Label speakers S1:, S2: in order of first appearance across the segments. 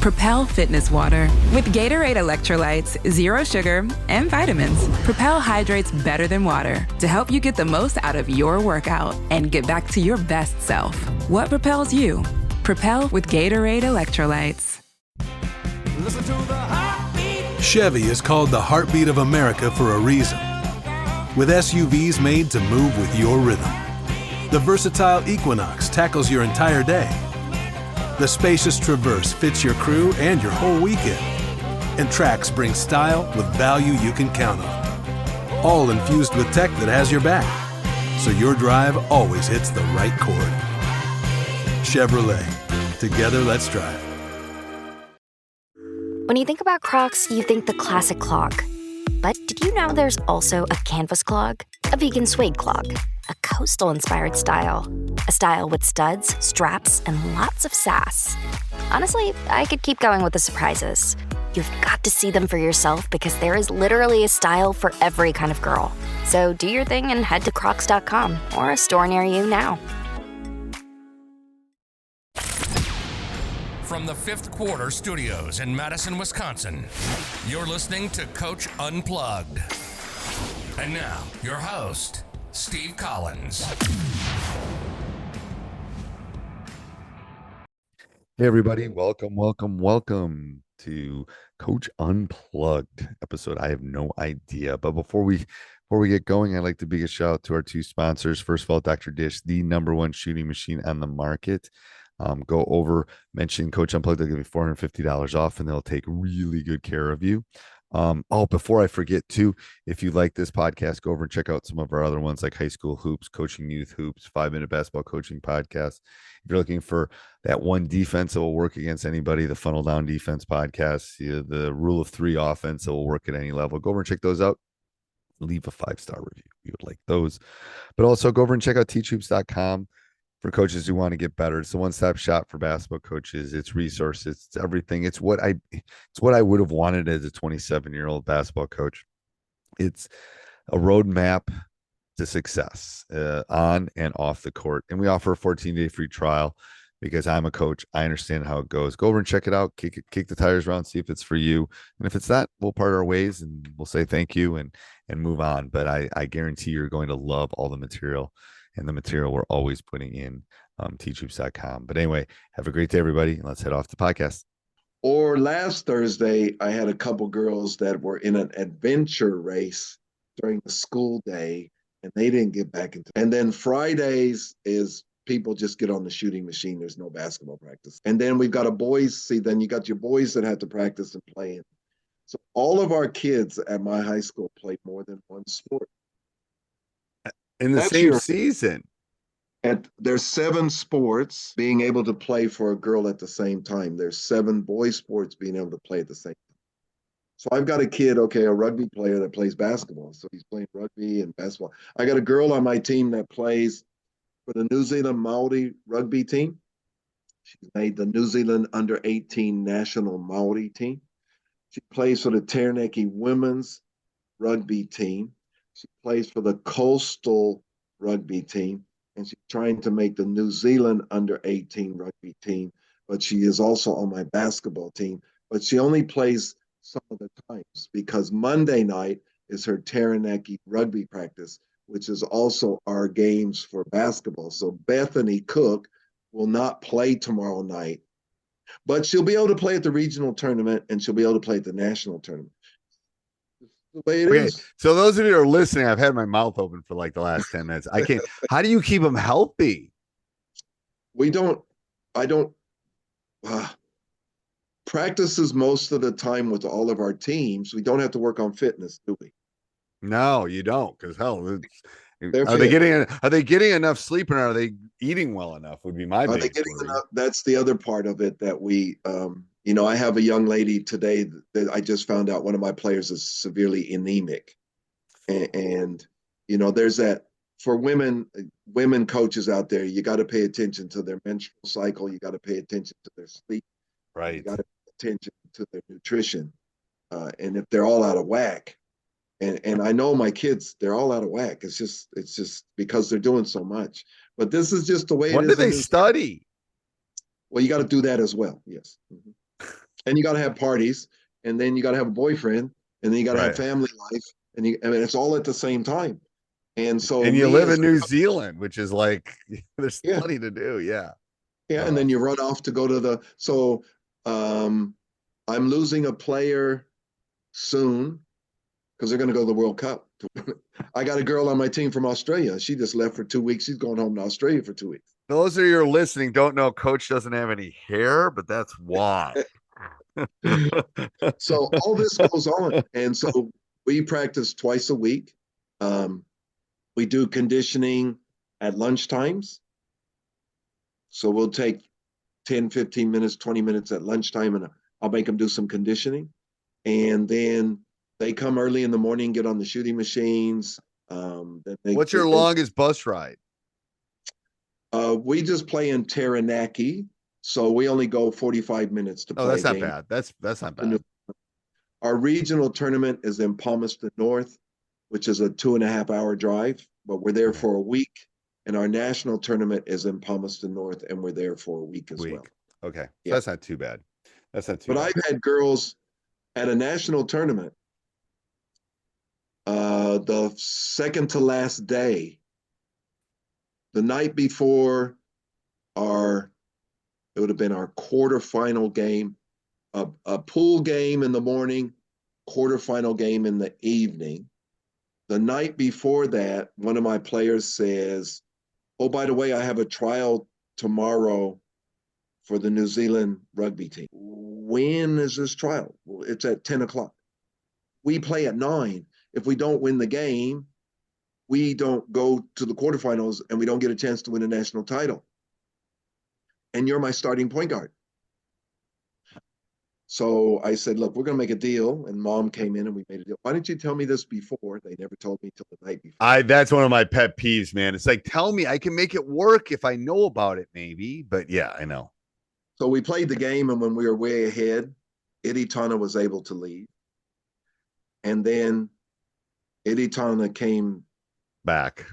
S1: Propel Fitness Water. With Gatorade electrolytes, zero sugar, and vitamins, Propel hydrates better than water to help you get the most out of your workout and get back to your best self. What propels you? Propel with Gatorade electrolytes.
S2: Listen to the heartbeat.
S3: Chevy is called the heartbeat of America for a reason. With SUVs made to move with your rhythm. The versatile Equinox tackles your entire day. The spacious Traverse fits your crew and your whole weekend. And Trax brings style with value you can count on. All infused with tech that has your back, so your drive always hits the right chord. Chevrolet. Together, let's drive.
S4: When you think about Crocs, you think the classic clog. But did you know there's also a canvas clog? A vegan suede clog? A coastal-inspired style? A style with studs, straps, and lots of sass. Honestly, I could keep going with the surprises. You've got to see them for yourself because there is literally a style for every kind of girl. So do your thing and head to crocs.com or a store near you now.
S5: From the Fifth Quarter Studios in Madison, Wisconsin, you're listening to Coach Unplugged. And now, your host, Steve Collins.
S6: Hey everybody, welcome to Coach Unplugged episode. I have no idea, but before we get going, I'd like to big a shout out to our two sponsors. First of all, Dr. Dish, the #1 shooting machine on the market. Go over, mention Coach Unplugged, they'll give you $450 off, and they'll take really good care of you. Before I forget too, if you like this podcast, go over and check out some of our other ones like High School Hoops, Coaching Youth Hoops, 5-Minute Basketball Coaching Podcast. If you're looking for that one defense that will work against anybody, the Funnel Down Defense Podcast, the Rule of 3 offense that will work at any level, go over and check those out. Leave a 5-star review. We would like those. But also go over and check out teachhoops.com. For coaches who want to get better. It's a one-stop shop for basketball coaches. It's resources, it's everything. It's what I would have wanted as a 27-year-old basketball coach. It's a roadmap to success on and off the court. And we offer a 14-day free trial because I'm a coach. I understand how it goes. Go over and check it out. Kick the tires around, see if it's for you. And if it's not, we'll part our ways and we'll say thank you and move on. But I guarantee you're going to love all the material. And the material we're always putting in teachhoops.com. But anyway, have a great day, everybody. Let's head off the podcast.
S7: Or last Thursday, I had a couple girls that were in an adventure race during the school day, and they didn't get back into. And then Fridays is people just get on the shooting machine. There's no basketball practice. And then we've got then you got your boys that have to practice and play. So all of our kids at my high school play more than one sport.
S6: In the same season.
S7: And there's 7 sports being able to play for a girl at the same time. There's 7 boy sports being able to play at the same time. So I've got a kid, a rugby player that plays basketball. So he's playing rugby and basketball. I got a girl on my team that plays for the New Zealand Maori rugby team. She's made the New Zealand under-18 national Maori team. She plays for the Taranaki women's rugby team. She plays for the coastal rugby team, and she's trying to make the New Zealand under-18 rugby team, but she is also on my basketball team. But she only plays some of the times because Monday night is her Taranaki rugby practice, which is also our games for basketball. So Bethany Cook will not play tomorrow night, but she'll be able to play at the regional tournament, and she'll be able to play at the national tournament. The way it is.
S6: So those of you who are listening, I've had my mouth open for like the last 10 minutes. I can't. How do you keep them healthy?
S7: Practices most of the time with all of our teams. We don't have to work on fitness, do we?
S6: No, you don't. Because hell, are they getting enough sleep, and are they eating well enough? Would be my big worry.
S7: That's the other part of it that we I have a young lady today that I just found out one of my players is severely anemic. And there's that for women coaches out there, you got to pay attention to their menstrual cycle. You got to pay attention to their sleep.
S6: Right.
S7: You got to pay attention to their nutrition. And if they're all out of whack, and I know my kids, they're all out of whack. It's just because they're doing so much. But this is just the way it is.
S6: When do they study?
S7: Well, you got to do that as well. Yes. Mm-hmm. And you got to have parties, and then you got to have a boyfriend, and then you got to have
S6: Right.
S7: family life, and I mean, it's all at the same time. And so
S6: And you
S7: me
S6: live
S7: as
S6: in New Zealand, which is like there's
S7: yeah,
S6: plenty to do. Yeah.
S7: yeah, and then you run off to go to the um I'm losing a player soon because they're going to go to the World Cup. I got a girl on my team from Australia. She just left for 2 weeks. She's going home to Australia for 2 weeks.
S6: Those of you are listening don't know Coach doesn't have any hair, but that's why.
S7: So all this goes on, and so we practice twice a week. Um, we do conditioning at lunch times. So we'll take 10, 15 minutes, 20 minutes at lunchtime, and I'll make them do some conditioning. And then they come early in the morning, get on the shooting machines. Then
S6: What's your longest bus ride?
S7: We just play in Taranaki, so we only go 45 minutes to play.
S6: Oh, that's
S7: a
S6: not
S7: game.
S6: bad. That's not bad.
S7: Our regional tournament is in Palmerston North, which is a 2.5-hour drive, but we're there for a week. And our national tournament is in Palmerston North, and we're there for a week as well.
S6: Okay. So
S7: Yeah.
S6: that's not too bad. That's not too
S7: But
S6: bad.
S7: I've had girls at a national tournament, the second to last day, the night before it would have been our quarterfinal game, a pool game in the morning, quarterfinal game in the evening. The night before that, one of my players says, "Oh, by the way, I have a trial tomorrow for the New Zealand rugby team." "When is this trial?" "Well, it's at 10 o'clock. We play at 9. If we don't win the game, we don't go to the quarterfinals and we don't get a chance to win a national title. And you're my starting point guard." So I said, "Look, we're going to make a deal." And mom came in and we made a deal. "Why didn't you tell me this before?" They never told me till the night before.
S6: That's one of my pet peeves, man. It's like, tell me I can make it work if I know about it, maybe. But yeah, I know.
S7: So we played the game, and when we were way ahead, Tana was able to leave. And then Tana came
S6: Back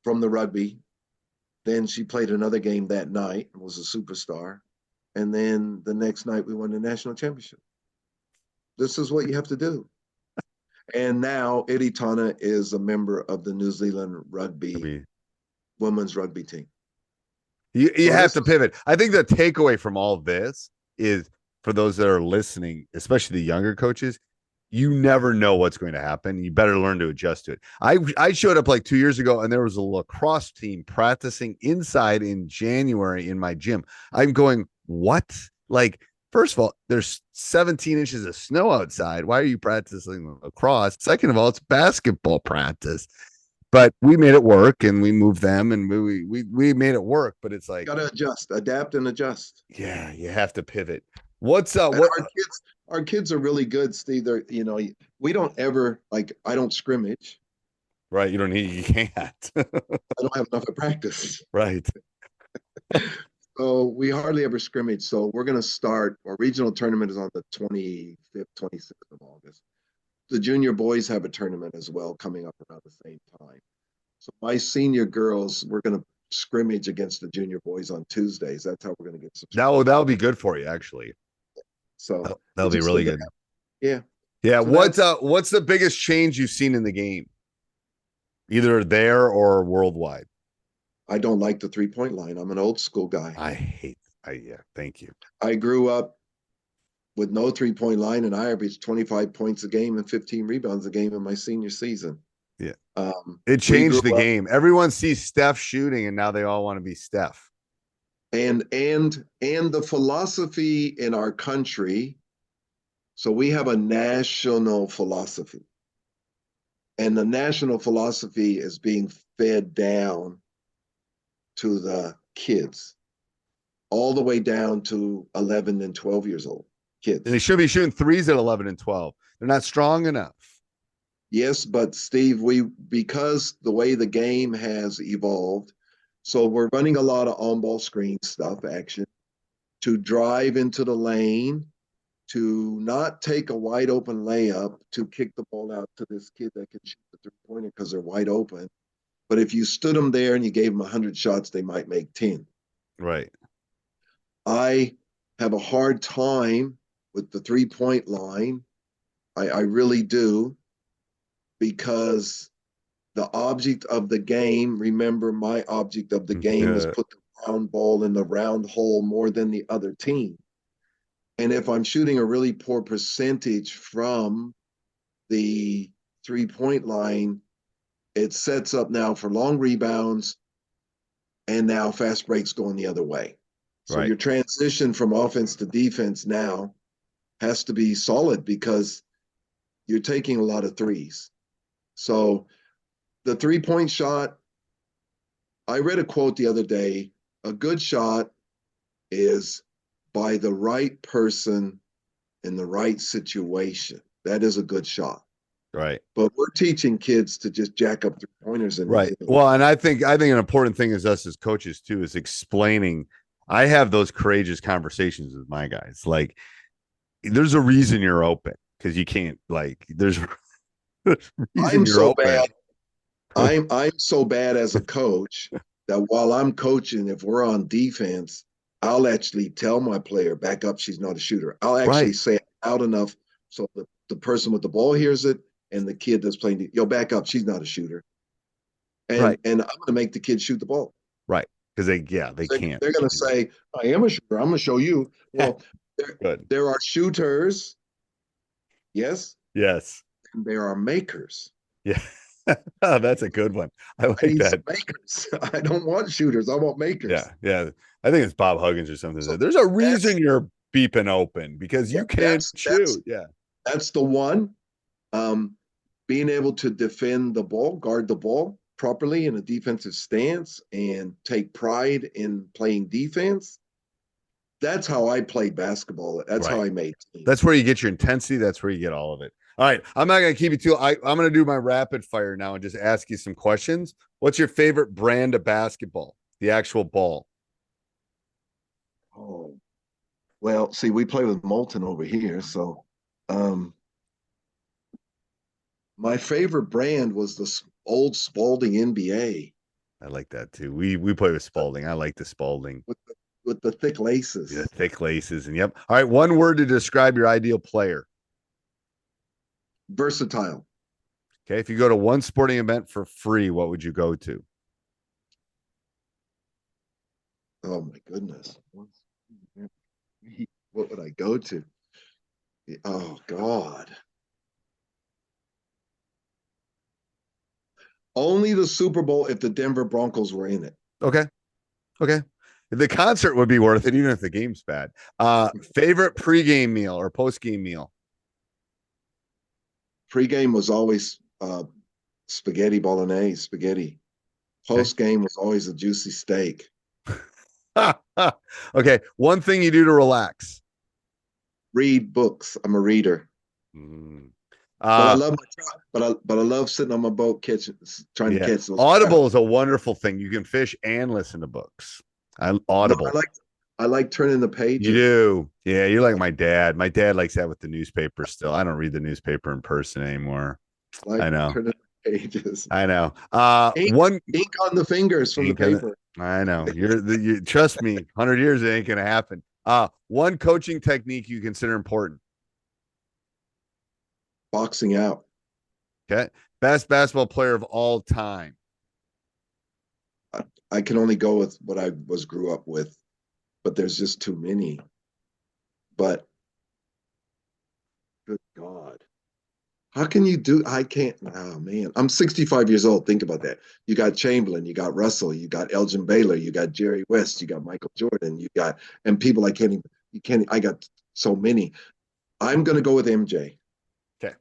S7: from the rugby. Then she played another game that night and was a superstar. And then the next night we won the national championship. This is what you have to do. And now Tana is a member of the New Zealand women's rugby team.
S6: You have to pivot. I think the takeaway from all this is, for those that are listening, especially the younger coaches, you never know what's going to happen. You better learn to adjust to it. I showed up like 2 years ago, and there was a lacrosse team practicing inside in January in my gym. I'm going, what? Like, first of all, there's 17 inches of snow outside. Why are you practicing lacrosse? Second of all, it's basketball practice. But we made it work, and we moved them, and we made it work. But it's like,
S7: got to adjust, adapt, and adjust.
S6: Yeah, you have to pivot. What's
S7: our kids are really good, Steve. They're, we don't ever, like, I don't scrimmage.
S6: Right. You can't.
S7: I don't have enough of practice.
S6: Right.
S7: So we hardly ever scrimmage. So we're going to start, our regional tournament is on the 25th, 26th of August. The junior boys have a tournament as well coming up around the same time. So my senior girls, we're going to scrimmage against the junior boys on Tuesdays. That's how we're going to get some.
S6: That'll be good for you, actually.
S7: So
S6: that'll be really good.
S7: Yeah.
S6: Yeah.
S7: So
S6: what's the biggest change you've seen in the game, either there or worldwide?
S7: I don't like the 3-point line. I'm an old school guy.
S6: Yeah. Thank you.
S7: I grew up with no 3-point line, and I averaged 25 points a game and 15 rebounds a game in my senior season.
S6: Yeah. It changed the game. Everyone sees Steph shooting, and now they all want to be Steph.
S7: And the philosophy in our country, so we have a national philosophy. And the national philosophy is being fed down to the kids, all the way down to 11 and 12 years old kids.
S6: And they should be shooting threes at 11 and 12. They're not strong enough.
S7: Yes, but Steve, because the way the game has evolved, so we're running a lot of on-ball screen stuff, action, to drive into the lane, to not take a wide open layup, to kick the ball out to this kid that can shoot the three-pointer because they're wide open. But if you stood them there and you gave them 100 shots, they might make 10.
S6: Right.
S7: I have a hard time with the 3-point line. I really do, because the object of the game, remember, my object of the game is put the round ball in the round hole more than the other team. And if I'm shooting a really poor percentage from the 3-point line, it sets up now for long rebounds and now fast breaks going the other way. So
S6: Right.
S7: your transition from offense to defense now has to be solid because you're taking a lot of threes. So the 3-point shot, I read a quote the other day, a good shot is by the right person in the right situation. That is a good shot.
S6: Right.
S7: But we're teaching kids to just jack up 3-pointers. And
S6: Right. Well, and I think an important thing is us as coaches too, is explaining. I have those courageous conversations with my guys. Like, there's a reason you're open, because you can't, like, there's a reason
S7: I'm
S6: you're
S7: so
S6: open.
S7: bad. I'm so bad as a coach that while I'm coaching, if we're on defense, I'll actually tell my player, back up, she's not a shooter. I'll actually say it out enough so the person with the ball hears it, and the kid that's playing, yo, back up, she's not a shooter. And I'm going to make the kid shoot the ball.
S6: Right. Because they can't.
S7: They're going to say, I am a shooter. I'm going to show you. Well, there are shooters. Yes.
S6: Yes.
S7: And there are makers.
S6: Yeah. Oh, that's a good one. I like that.
S7: Makers. I don't want shooters. I want makers.
S6: Yeah. Yeah. I think it's Bob Huggins or something. So there's a reason you're beeping open, because you can't shoot.
S7: That's the one. Being able to defend the ball, guard the ball properly in a defensive stance, and take pride in playing defense. That's how I played basketball. That's how I made teams.
S6: That's where you get your intensity. That's where you get all of it. All right. I'm not going to keep you too. I'm going to do my rapid fire now and just ask you some questions. What's your favorite brand of basketball? The actual ball.
S7: Oh, well, see, we play with Molten over here. So my favorite brand was the old Spalding NBA.
S6: I like that too. We play with Spalding. I like the Spalding.
S7: With the thick laces.
S6: The thick laces. And yep. All right. One word to describe your ideal player.
S7: Versatile.
S6: Okay. If you go to one sporting event for free, what would you go to?
S7: Oh my goodness. What would I go to? Oh God. Only the Super Bowl if the Denver Broncos were in it.
S6: Okay. The concert would be worth it, even if the game's bad. Favorite pregame meal or postgame meal?
S7: Pregame was always spaghetti bolognese, spaghetti. Postgame was always a juicy steak.
S6: Okay. One thing you do to relax.
S7: Read books. I'm a reader. But I love but I love sitting on my boat trying to catch those.
S6: Audible is a wonderful thing. You can fish and listen to books. Audible.
S7: No, I like turning the pages.
S6: You do. Yeah, you're like my dad. My dad likes that with the newspaper still. I don't read the newspaper in person anymore. I know.
S7: Turning the pages.
S6: I know.
S7: Ink on the fingers from the paper.
S6: I know. You trust me, 100 years it ain't gonna happen. One coaching technique you consider important.
S7: Boxing out.
S6: Okay. Best basketball player of all time.
S7: I can only go with what I grew up with, but there's just too many. But good God. How can you do? I can't. Oh, man. I'm 65 years old. Think about that. You got Chamberlain, you got Russell, you got Elgin Baylor, you got Jerry West, you got Michael Jordan, and people I got so many. I'm going to go with MJ.
S6: Okay.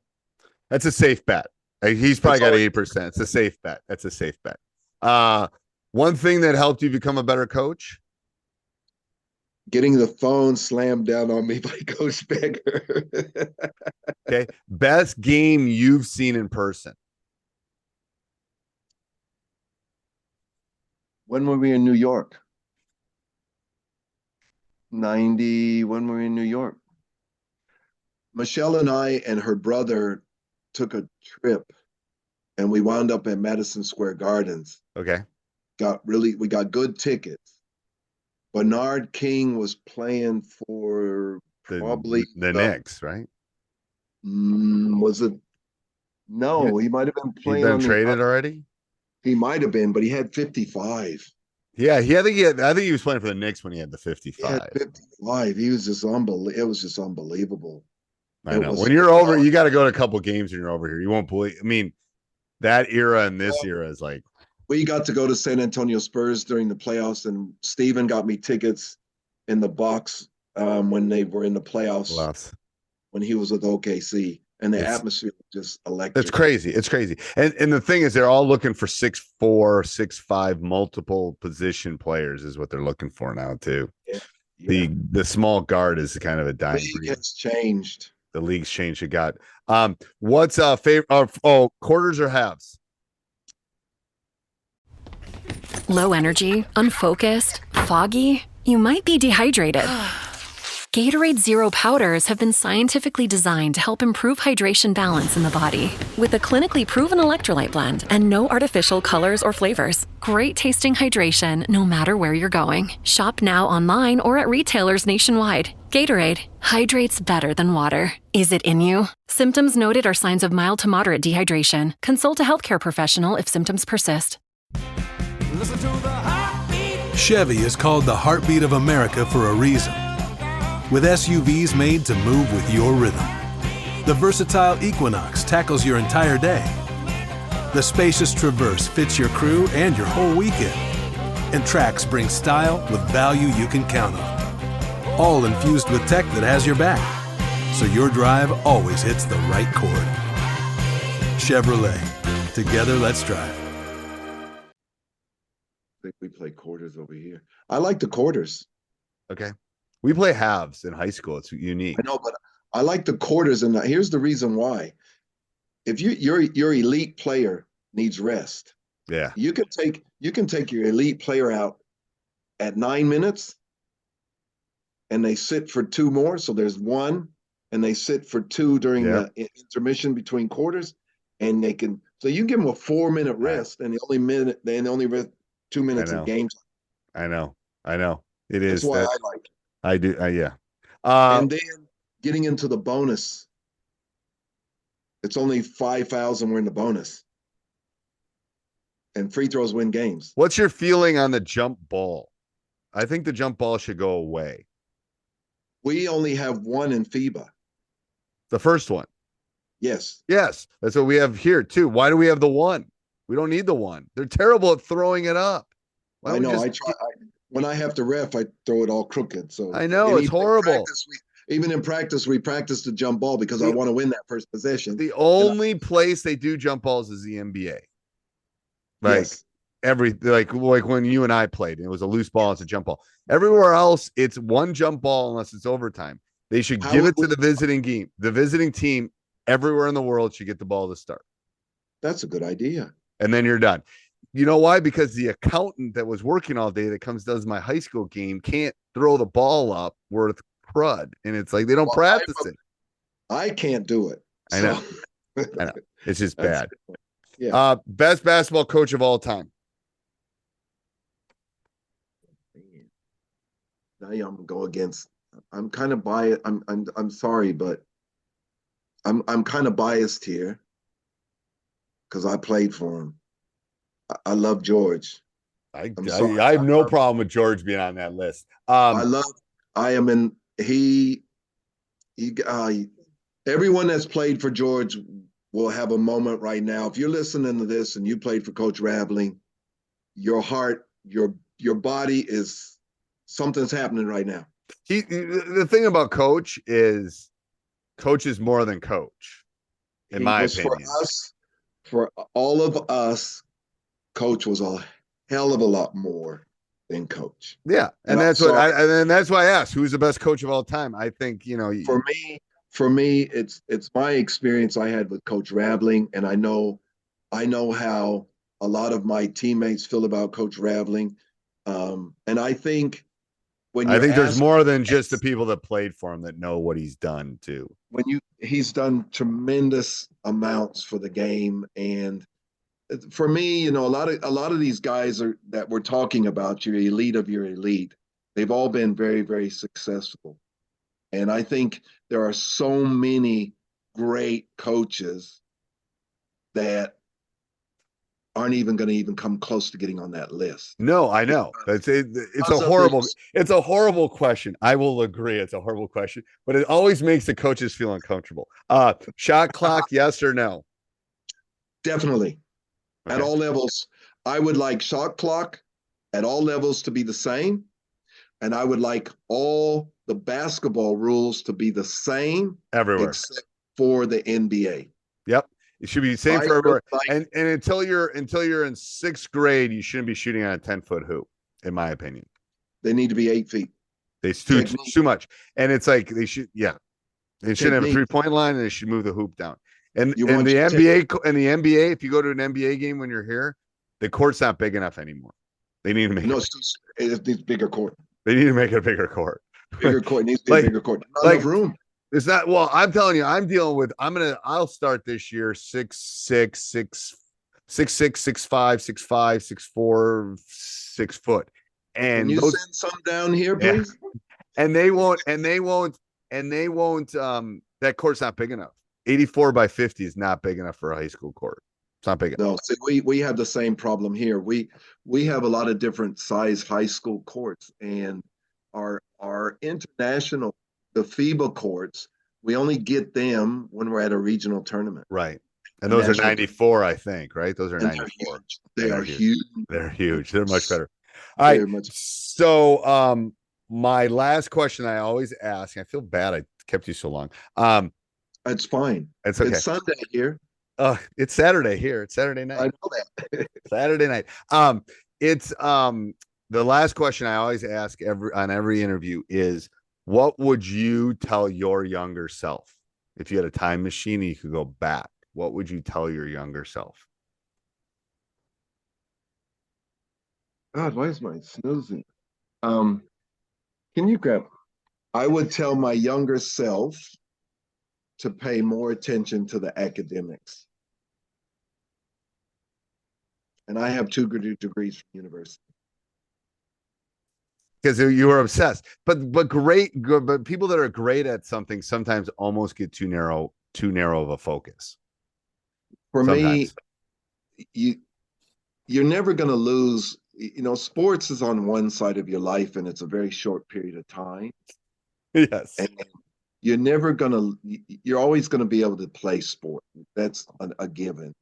S6: That's a safe bet. He's probably got 8%. It's a safe bet. That's a safe bet. One thing that helped you become a better coach?
S7: Getting the phone slammed down on me by Coach Becker.
S6: Okay. Best game you've seen in person?
S7: When were we in New York? 90. When were we in New York? Michelle and I and her brother took a trip, and we wound up at Madison Square Gardens.
S6: Okay.
S7: We got good tickets. Bernard King was playing for probably
S6: the Knicks, right?
S7: Was it? No, he might have been
S6: He'd
S7: playing
S6: been
S7: on
S6: traded
S7: the.
S6: already.
S7: He might have been, but he had 55.
S6: Yeah, I think he was playing for the Knicks when he had the
S7: He had
S6: 55.
S7: 55. He was just unbelievable. It was just unbelievable.
S6: I
S7: It
S6: know.
S7: was
S6: When you're over, you got to go to a couple games when you're over here. You won't believe. I mean, that era and this era is like.
S7: We got to go to San Antonio Spurs during the playoffs, and Steven got me tickets in the box when they were in the playoffs when he was with OKC, and the atmosphere was just electric.
S6: It's crazy. It's crazy. And the thing is, they're all looking for 6'4", 6'5", multiple position players is what they're looking for now too. Yeah. The small guard is kind of a dying breed.
S7: The league has changed.
S6: The league's changed. It got what's favorite? Quarters or halves?
S8: Low energy, unfocused, foggy. You might be dehydrated. Gatorade Zero powders have been scientifically designed to help improve hydration balance in the body. With a clinically proven electrolyte blend and no artificial colors or flavors. Great tasting hydration no matter where you're going. Shop now online or at retailers nationwide. Gatorade hydrates better than water. Is it in you? Symptoms noted are signs of mild to moderate dehydration. Consult a healthcare professional if symptoms persist.
S2: Listen to the heartbeat.
S3: Chevy is called the heartbeat of America for a reason. With SUVs made to move with your rhythm. The versatile Equinox tackles your entire day. The spacious Traverse fits your crew and your whole weekend. And Trax brings style with value you can count on. All infused with tech that has your back, so your drive always hits the right chord. Chevrolet. Together, let's drive.
S7: I think we play quarters over here. I like the quarters.
S6: Okay. We play halves in high school. It's unique.
S7: I know, but I like the quarters, and here's the reason why. If your elite player needs rest,
S6: yeah,
S7: you can take your elite player out at 9 minutes, and they sit for 2 more. So there's 1, and they sit for 2 during the intermission between quarters, and they can. So you give them a 4-minute rest, and they only rest 2 minutes of game time.
S6: I know. It is.
S7: That's why I like it.
S6: I do. Yeah.
S7: And then getting into the bonus, it's only 5 fouls and we're in the bonus. And free throws win games.
S6: What's your feeling on the jump ball? I think the jump ball should go away.
S7: We only have 1 in FIBA.
S6: The first one.
S7: Yes.
S6: Yes. That's what we have here too. Why do we have the 1? We don't need the 1. They're terrible at throwing it up.
S7: I know. I try. When I have to ref, I throw it all crooked. So
S6: I know it's horrible.
S7: Even in practice, we practice the jump ball because I want to win that first possession.
S6: The only place they do jump balls is the NBA. Like like when you and I played, and it was a loose ball, it's a jump ball. Everywhere else, it's 1 jump ball unless it's overtime. They should give it to the visiting team. The visiting team everywhere in the world should get the ball to start.
S7: That's a good idea.
S6: And then you're done. You know why? Because the accountant that was working all day that does my high school game can't throw the ball up worth crud. And it's like they don't practice it.
S7: I can't do it.
S6: I know. I know. It's just bad.
S7: Yeah.
S6: Best basketball coach of all time.
S7: Now I'm gonna go against. I'm kind of biased. I'm sorry, but I'm kind of biased here because I played for him. I love George.
S6: I have no problem with George being on that list.
S7: Everyone that's played for George will have a moment right now. If you're listening to this and you played for Coach Raveling, your heart, your body is something's happening right now.
S6: The thing about Coach is more than coach, in my opinion.
S7: For all of us, Coach was a hell of a lot more than coach.
S6: Yeah, and that's why I asked, who's the best coach of all time? I think
S7: for me, it's my experience I had with Coach Raveling, and I know how a lot of my teammates feel about Coach Raveling, and I think
S6: there's more than just the people that played for him that know what he's done too.
S7: He's done tremendous amounts for the game, and for me, a lot of these guys that we're talking about, your elite of your elite, They've all been very, very successful. And I think there are so many great coaches that aren't even going to even come close to getting on that list.
S6: No, I know. It's a horrible question. I will agree. It's a horrible question, but it always makes the coaches feel uncomfortable. Shot clock, yes or no?
S7: Definitely.
S6: Okay.
S7: At all levels. I would like shot clock at all levels to be the same. And I would like all the basketball rules to be the same
S6: Everywhere.
S7: except for the NBA.
S6: Yep. It should be the same for everywhere. And until you're in sixth grade, you shouldn't be shooting on a 10-foot hoop, in my opinion.
S7: They need to be 8 feet.
S6: It's too much. And it's like they should, They shouldn't have a 3-point line, and they should move the hoop down. And the NBA, if you go to an NBA game when you're here, the court's not big enough anymore. They need to make
S7: it needs bigger court.
S6: They need to make it a bigger court.
S7: Bigger court needs to be a bigger court. Not enough room.
S6: It's not. Well, I'm telling you, I'll start this year 6'6", 6'5", 6'4", 6 foot. And
S7: can you send some down here, please?
S6: Yeah. And they won't. That court's not big enough. 84 by 50 is not big enough for a high school court. It's not big enough.
S7: No, see, we have the same problem here. We have a lot of different size high school courts, and our international, the FIBA courts, we only get them when we're at a regional tournament.
S6: Right. And those are 94, I think, right? Those are 94.
S7: They are huge.
S6: They're huge. They're much better. All right. So my last question I always ask, I feel bad I kept you so long.
S7: It's fine.
S6: It's okay.
S7: It's Sunday here.
S6: It's Saturday here. It's Saturday night.
S7: I know that.
S6: Saturday night. It's the last question I always ask on every interview is, what would you tell your younger self if you had a time machine and you could go back? What would you tell your younger self?
S7: God, why is mine snoozing? Can you grab? I would tell my younger self to pay more attention to the academics. And I have 2 degrees from university.
S6: Because you were obsessed, but people that are great at something sometimes almost get too narrow of a focus.
S7: For me, you're never going to lose. Sports is on one side of your life, and it's a very short period of time.
S6: Yes,
S7: and you're always going to be able to play sport. That's a given.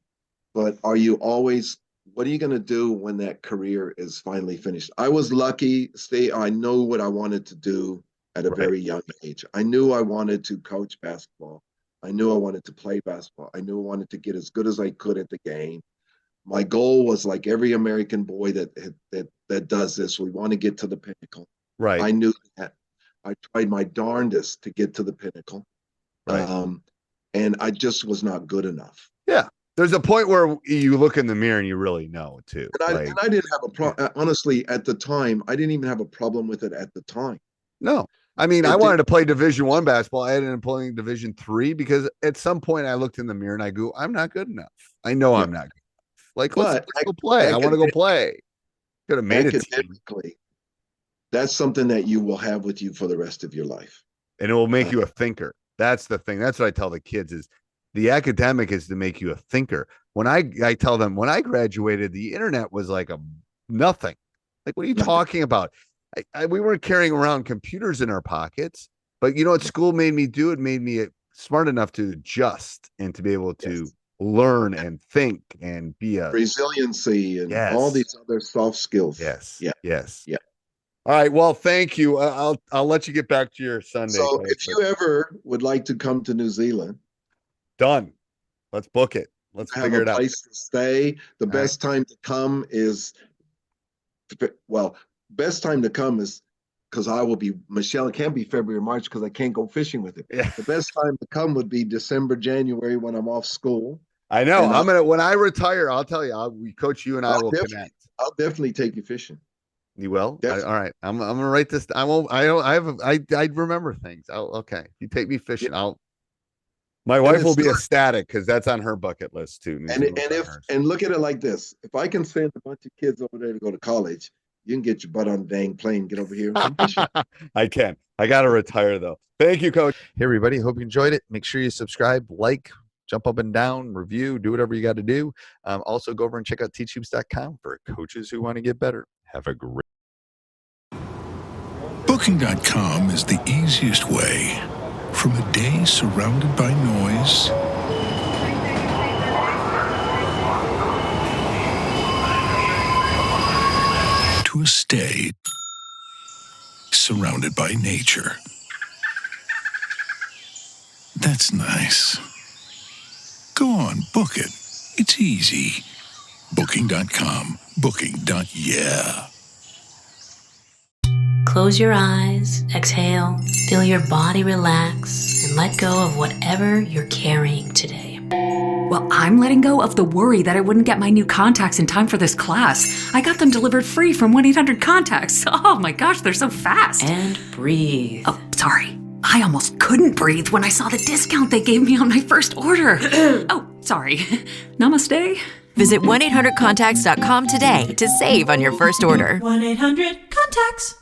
S7: But what are you going to do when that career is finally finished? I was lucky, Steve. I know what I wanted to do at a very young age. I knew I wanted to coach basketball. I knew I wanted to play basketball. I knew I wanted to get as good as I could at the game. My goal was, like every American boy that does this, we want to get to the pinnacle.
S6: Right.
S7: I knew that. I tried my darndest to get to the pinnacle.
S6: Right.
S7: And I just was not good enough.
S6: Yeah. There's a point where you look in the mirror and you really know too.
S7: And I didn't have a problem. Honestly, at the time, I didn't even have a problem with it at the time.
S6: No, I mean, I wanted to play Division I basketball. I ended up playing Division III because at some point I looked in the mirror and I go, I'm not good enough. I know I'm not good enough. Like, let's go play. I want to go play. Could have made it.
S7: Academically, that's something that you will have with you for the rest of your life.
S6: And it will make you a thinker. That's the thing. That's what I tell the kids is, the academic is to make you a thinker. When I tell them, when I graduated, the internet was like nothing. Like, what are you talking about? We weren't carrying around computers in our pockets, but you know what school made me do? It made me smart enough to adjust and to be able to learn and think and be a
S7: resiliency and all these other soft skills.
S6: Yes.
S7: Yeah.
S6: Yes.
S7: Yeah.
S6: All right. Well, thank you. I'll let you get back to your Sunday.
S7: So if you ever would like to come to New Zealand,
S6: done. Let's book it. Let's figure it out.
S7: Place to stay. The best time to come is, best time to come is because I will be, Michelle, it can't be February or March because I can't go fishing with it.
S6: Yeah.
S7: The best time to come would be December, January when I'm off school.
S6: I know. When I retire, I'll tell you, Coach, you and I will connect.
S7: I'll definitely take you fishing.
S6: You will? All right. I'm gonna write this. I remember things. Okay. If you take me fishing, my wife will be ecstatic because that's on her bucket list too.
S7: And look at it like this: if I can send a bunch of kids over there to go to college, You can get your butt on the dang plane, get over here.
S6: I can. I got to retire, though. Thank you, Coach. Hey, everybody. Hope you enjoyed it. Make sure you subscribe, like, jump up and down, review, do whatever you got to do. Also, go over and check out teachhoops.com for coaches who want to get better. Have a great
S9: Booking.com is the easiest way from a day surrounded by noise to a stay surrounded by nature. That's nice. Go on, book it. It's easy. Booking.com. Booking.yeah.
S10: Close your eyes, exhale, feel your body relax, and let go of whatever you're carrying today.
S11: Well, I'm letting go of the worry that I wouldn't get my new contacts in time for this class. I got them delivered free from 1-800-CONTACTS. Oh my gosh, they're so fast.
S10: And breathe.
S11: Oh, sorry. I almost couldn't breathe when I saw the discount they gave me on my first order. Oh, sorry. Namaste.
S12: Visit 1-800-CONTACTS.com today to save on your first order.
S10: 1-800-CONTACTS.